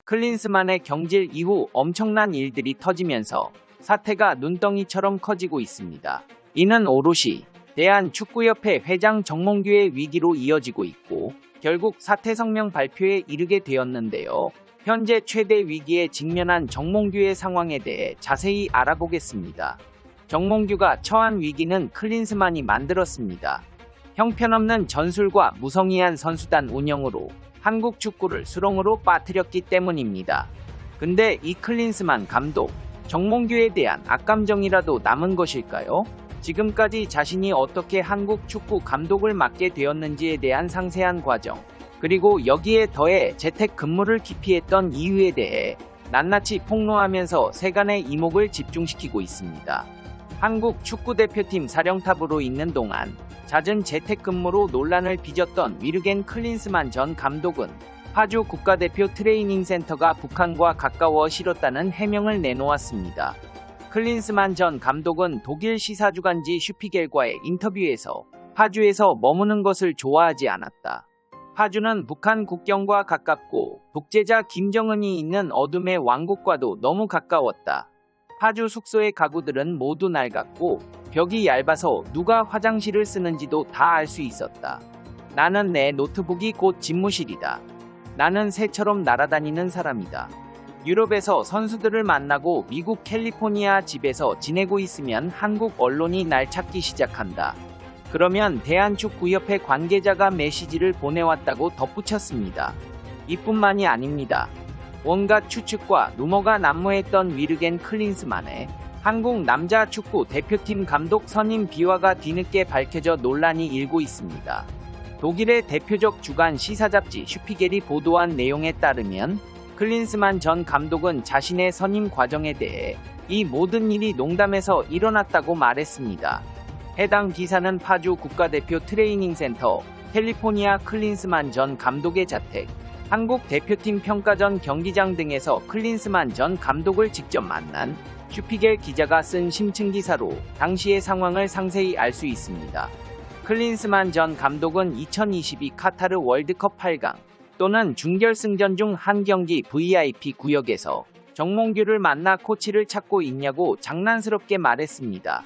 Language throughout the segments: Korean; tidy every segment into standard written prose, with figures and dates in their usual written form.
클린스만의 경질 이후 엄청난 일들이 터지면서 사태가 눈덩이처럼 커지고 있습니다. 이는 오롯이 대한축구협회 회장 정몽규의 위기로 이어지고 있고 결국 사퇴 성명 발표에 이르게 되었는데요. 현재 최대 위기에 직면한 정몽규의 상황에 대해 자세히 알아보겠습니다. 정몽규가 처한 위기는 클린스만이 만들었습니다. 형편없는 전술과 무성의한 선수단 운영으로 한국 축구를 수렁으로 빠뜨렸기 때문입니다. 근데 이 클린스만 감독, 정몽규에 대한 악감정이라도 남은 것일까요? 지금까지 자신이 어떻게 한국 축구 감독을 맡게 되었는지에 대한 상세한 과정, 그리고 여기에 더해 재택근무를 기피했던 이유에 대해 낱낱이 폭로하면서 세간의 이목을 집중시키고 있습니다. 한국 축구대표팀 사령탑으로 있는 동안 잦은 재택근무로 논란을 빚었던 위르겐 클린스만 전 감독은 파주 국가대표 트레이닝센터가 북한과 가까워 싫었다는 해명을 내놓았습니다. 클린스만 전 감독은 독일 시사주간지 슈피겔과의 인터뷰에서 파주에서 머무는 것을 좋아하지 않았다. 파주는 북한 국경과 가깝고 독재자 김정은이 있는 어둠의 왕국과도 너무 가까웠다. 파주 숙소의 가구들은 모두 낡았고 벽이 얇아서 누가 화장실을 쓰는지도 다 알 수 있었다. 나는 내 노트북이 곧 집무실이다. 나는 새처럼 날아다니는 사람이다. 유럽에서 선수들을 만나고 미국 캘리포니아 집에서 지내고 있으면 한국 언론이 날 찾기 시작한다. 그러면 대한축구협회 관계자가 메시지를 보내왔다고 덧붙였습니다. 이뿐만이 아닙니다. 온갖 추측과 루머가 난무했던 위르겐 클린스만의 한국 남자 축구 대표팀 감독 선임 비화가 뒤늦게 밝혀져 논란이 일고 있습니다. 독일의 대표적 주간 시사잡지 슈피겔이 보도한 내용에 따르면 클린스만 전 감독은 자신의 선임 과정에 대해 이 모든 일이 농담에서 일어났다고 말했습니다. 해당 기사는 파주 국가대표 트레이닝센터, 캘리포니아 클린스만 전 감독의 자택, 한국 대표팀 평가전 경기장 등에서 클린스만 전 감독을 직접 만난 슈피겔 기자가 쓴 심층 기사로 당시의 상황을 상세히 알 수 있습니다. 클린스만 전 감독은 2022 카타르 월드컵 8강 또는 준결승전 중 한 경기 VIP 구역에서 정몽규를 만나 코치를 찾고 있냐고 장난스럽게 말했습니다.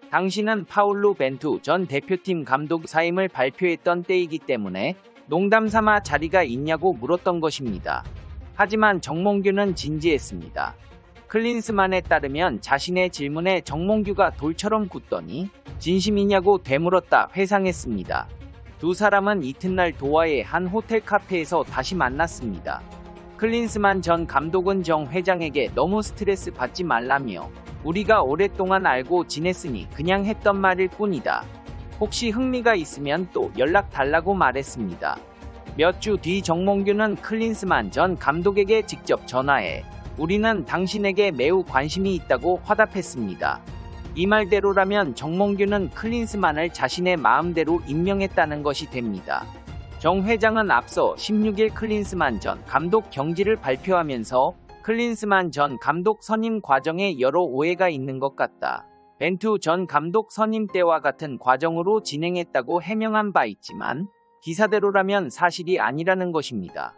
당시는 파울루 벤투 전 대표팀 감독 사임을 발표했던 때이기 때문에 농담삼아 자리가 있냐고 물었던 것입니다. 하지만 정몽규는 진지했습니다. 클린스만에 따르면 자신의 질문에 정몽규가 돌처럼 굳더니 진심이냐고 되물었다 회상했습니다. 두 사람은 이튿날 도하의 한 호텔 카페에서 다시 만났습니다. 클린스만 전 감독은 정 회장에게 너무 스트레스 받지 말라며 우리가 오랫동안 알고 지냈으니 그냥 했던 말일 뿐이다. 혹시 흥미가 있으면 또 연락 달라고 말했습니다. 몇 주 뒤 정몽규는 클린스만 전 감독에게 직접 전화해 우리는 당신에게 매우 관심이 있다고 화답했습니다. 이 말대로라면 정몽규는 클린스만을 자신의 마음대로 임명했다는 것이 됩니다. 정 회장은 앞서 16일 클린스만 전 감독 경질을 발표하면서 클린스만 전 감독 선임 과정에 여러 오해가 있는 것 같다. 벤투 전 감독 선임 때와 같은 과정으로 진행했다고 해명한 바 있지만 기사대로라면 사실이 아니라는 것입니다.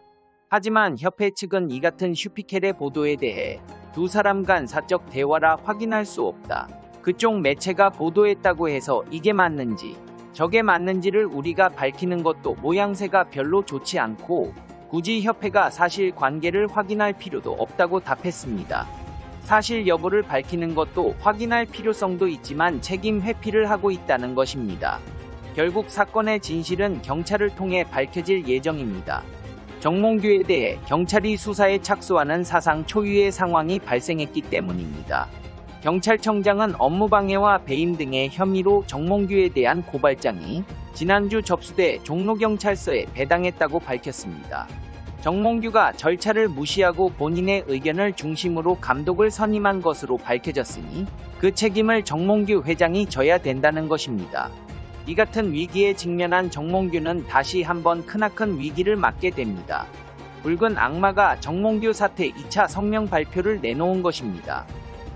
하지만 협회 측은 이 같은 슈피켈의 보도에 대해 두 사람 간 사적 대화라 확인할 수 없다. 그쪽 매체가 보도했다고 해서 이게 맞는지 저게 맞는지를 우리가 밝히는 것도 모양새가 별로 좋지 않고 굳이 협회가 사실 관계를 확인할 필요도 없다고 답했습니다. 사실 여부를 밝히는 것도 확인할 필요성도 있지만 책임 회피를 하고 있다는 것입니다. 결국 사건의 진실은 경찰을 통해 밝혀질 예정입니다. 정몽규에 대해 경찰이 수사에 착수하는 사상 초유의 상황이 발생했기 때문입니다. 경찰청장은 업무방해와 배임 등의 혐의로 정몽규에 대한 고발장이 지난주 접수돼 종로경찰서에 배당했다고 밝혔습니다. 정몽규가 절차를 무시하고 본인의 의견을 중심으로 감독을 선임한 것으로 밝혀졌으니 그 책임을 정몽규 회장이 져야 된다는 것입니다. 이 같은 위기에 직면한 정몽규는 다시 한번 크나큰 위기를 맞게 됩니다. 붉은 악마가 정몽규 사퇴 2차 성명 발표를 내놓은 것입니다.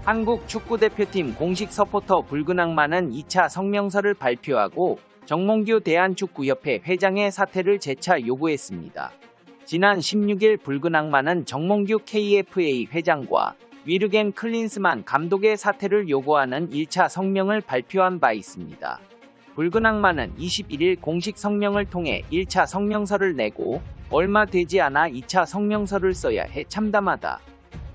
한국 축구대표팀 공식 서포터 붉은 악마는 2차 성명서를 발표하고 정몽규 대한축구협회 회장의 사퇴를 재차 요구했습니다. 지난 16일 붉은 악마는 정몽규 KFA 회장과 위르겐 클린스만 감독의 사퇴를 요구하는 1차 성명을 발표한 바 있습니다. 붉은 악마는 21일 공식 성명을 통해 1차 성명서를 내고 얼마 되지 않아 2차 성명서를 써야 해 참담하다.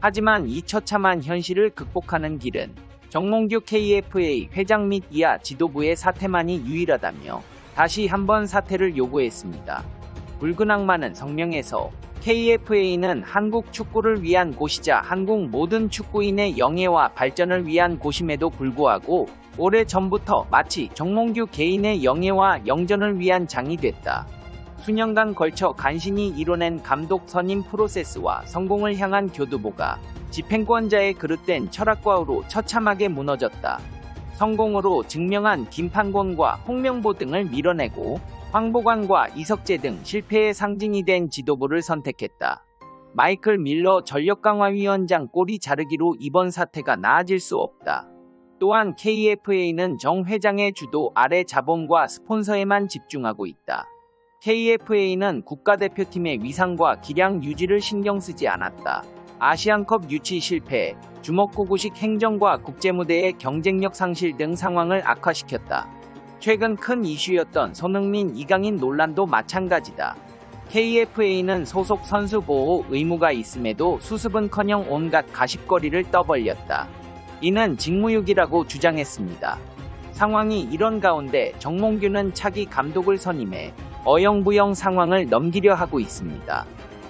하지만 이 처참한 현실을 극복하는 길은 정몽규 KFA 회장 및 이하 지도부의 사퇴만이 유일하다며 다시 한번 사퇴를 요구했습니다. 붉은 악마는 성명에서 KFA는 한국 축구를 위한 곳이자 한국 모든 축구인의 영예와 발전을 위한 곳임에도 불구하고 오래전부터 마치 정몽규 개인의 영예와 영전을 위한 장이 됐다. 수년간 걸쳐 간신히 이뤄낸 감독 선임 프로세스와 성공을 향한 교두보가 집행권자의 그릇된 철학과로 처참하게 무너졌다. 성공으로 증명한 김판곤과 홍명보 등을 밀어내고 황보관과 이석재 등 실패의 상징이 된 지도부를 선택했다. 마이클 밀러 전력강화위원장 꼬리 자르기로 이번 사태가 나아질 수 없다. 또한 KFA는 정 회장의 주도 아래 자본과 스폰서에만 집중하고 있다. KFA는 국가대표팀의 위상과 기량 유지를 신경 쓰지 않았다. 아시안컵 유치 실패, 주먹구구식 행정과 국제무대의 경쟁력 상실 등 상황을 악화시켰다. 최근 큰 이슈였던 손흥민, 이강인 논란도 마찬가지다. KFA는 소속 선수 보호 의무가 있음에도 수습은커녕 온갖 가십거리를 떠벌렸다. 이는 직무유기라고 주장했습니다. 상황이 이런 가운데 정몽규는 차기 감독을 선임해 어영부영 상황을 넘기려 하고 있습니다.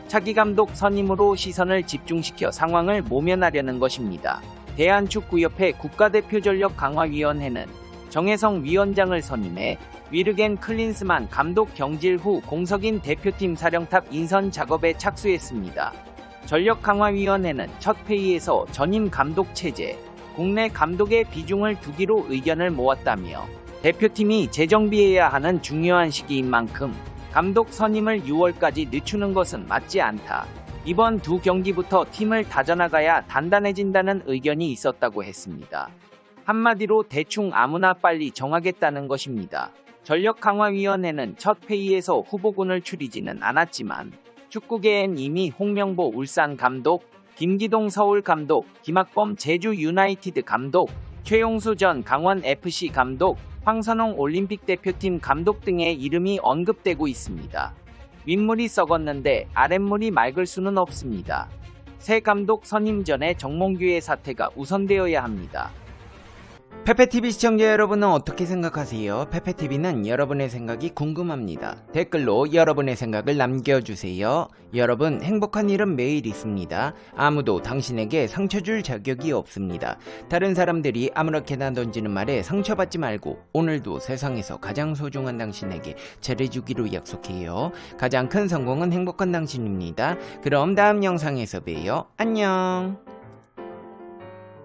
차기 감독 선임으로 시선을 집중시켜 상황을 모면하려는 것입니다. 대한축구협회 국가대표전력강화위원회는 정혜성 위원장을 선임해 위르겐 클린스만 감독 경질 후 공석인 대표팀 사령탑 인선 작업에 착수했습니다. 전력강화위원회는 첫 회의에서 전임 감독 체제, 국내 감독의 비중을 두기로 의견을 모았다며 대표팀이 재정비해야 하는 중요한 시기인 만큼 감독 선임을 6월까지 늦추는 것은 맞지 않다. 이번 두 경기부터 팀을 다져나가야 단단해진다는 의견이 있었다고 했습니다. 한마디로 대충 아무나 빨리 정하겠다는 것입니다. 전력강화위원회는 첫 회의에서 후보군을 추리지는 않았지만 축구계엔 이미 홍명보 울산 감독, 김기동 서울 감독, 김학범 제주 유나이티드 감독, 최용수 전 강원FC 감독, 황선홍 올림픽 대표팀 감독 등의 이름이 언급되고 있습니다. 윗물이 썩었는데 아랫물이 맑을 수는 없습니다. 새 감독 선임 전에 정몽규의 사퇴가 우선되어야 합니다. 페페TV 시청자 여러분은 어떻게 생각하세요? 페페TV는 여러분의 생각이 궁금합니다. 댓글로 여러분의 생각을 남겨주세요. 여러분, 행복한 일은 매일 있습니다. 아무도 당신에게 상처 줄 자격이 없습니다. 다른 사람들이 아무렇게나 던지는 말에 상처받지 말고 오늘도 세상에서 가장 소중한 당신에게 잘해주기로 약속해요. 가장 큰 성공은 행복한 당신입니다. 그럼 다음 영상에서 봬요. 안녕.